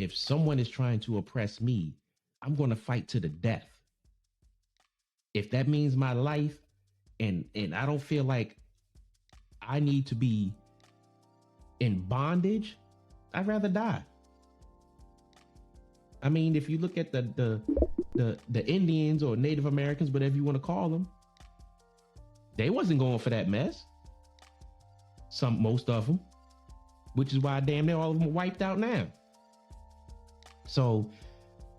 if someone is trying to oppress me, I'm going to fight to the death. If that means my life, and I don't feel like I need to be in bondage, I'd rather die. I mean, if you look at the Indians or Native Americans, whatever you want to call them, they wasn't going for that mess. Most of them, which is why damn near all of them are wiped out now. So,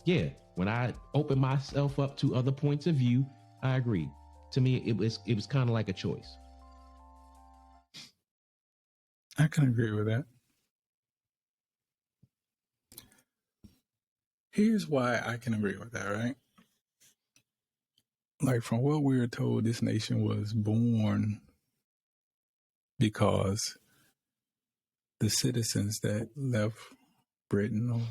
yeah, when I open myself up to other points of view, I agree. To me, it was kind of like a choice. I can agree with that. Here's why I can agree with that, right? Like, from what we were told, this nation was born because the citizens that left Britain or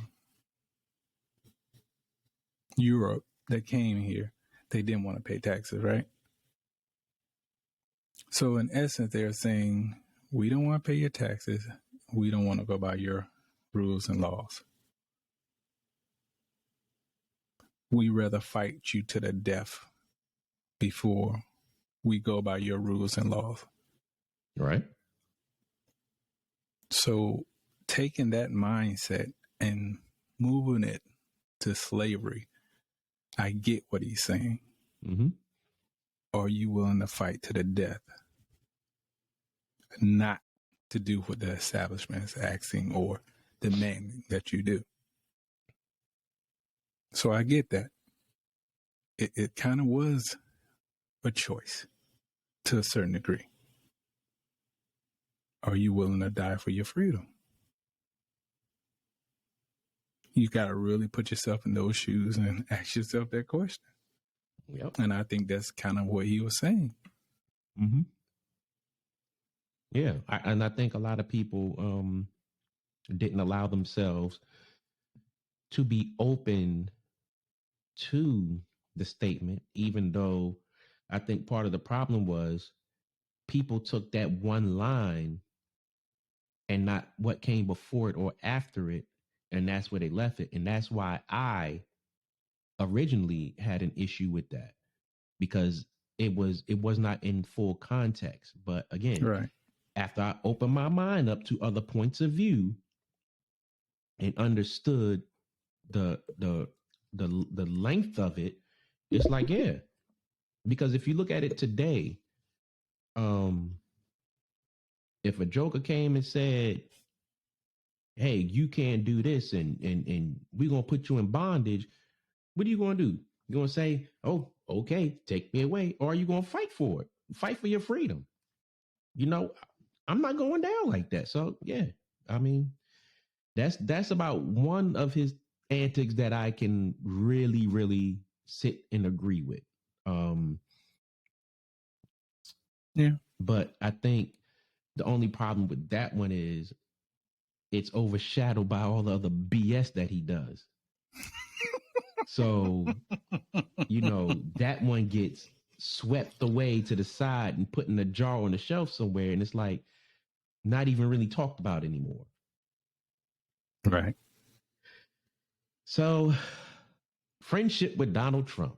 Europe that came here, they didn't want to pay taxes, right? So in essence, they're saying, we don't want to pay your taxes. We don't want to go by your rules and laws. We rather fight you to the death before we go by your rules and laws. Right. So taking that mindset and moving it to slavery, I get what he's saying. Mm-hmm. Are you willing to fight to the death? Not to do what the establishment is asking or demanding that you do. So I get that. It kind of was a choice to a certain degree. Are you willing to die for your freedom? You got to really put yourself in those shoes and ask yourself that question. Yep. And I think that's kind of what he was saying. Mm-hmm. Yeah. I think a lot of people didn't allow themselves to be open to the statement, even though I think part of the problem was people took that one line and not what came before it or after it, and that's where they left it. And that's why I originally had an issue with that, because it was not in full context. But again, Right. after I opened my mind up to other points of view and understood the length of it, it's like, yeah. Because if you look at it today, if a joker came and said, hey, you can't do this and we're gonna put you in bondage, what are you gonna do? You're gonna say, oh, okay, take me away, or are you gonna fight for it? Fight for your freedom. You know, I'm not going down like that. So yeah, I mean, that's about one of his antics that I can really, really sit and agree with. Yeah. But I think the only problem with that one is it's overshadowed by all the other BS that he does. So, that one gets swept away to the side and put in a jar on the shelf somewhere. And it's like not even really talked about anymore. Right. So, friendship with Donald Trump.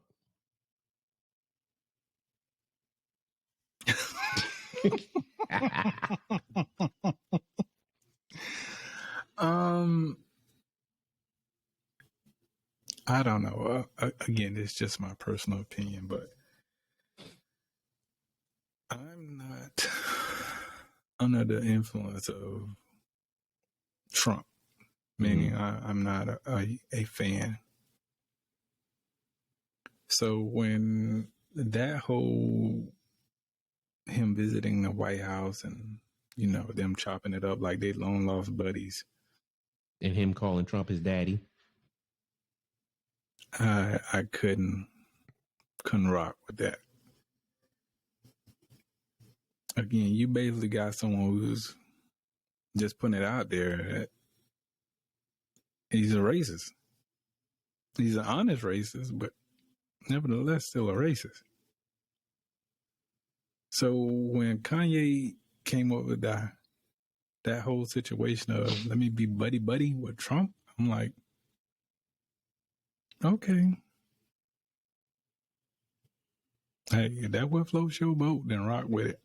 I don't know. Again, it's just my personal opinion, but I'm not under the influence of Trump, meaning I'm not a fan. So when that whole him visiting the White House and, them chopping it up like they long lost buddies. And him calling Trump his daddy. I couldn't rock with that. Again, you basically got someone who's just putting it out there that he's a racist. He's an honest racist, but nevertheless still a racist. So when Kanye came up with that whole situation of let me be buddy with Trump, I'm like, Okay. Hey, if that what floats your boat, then rock with it.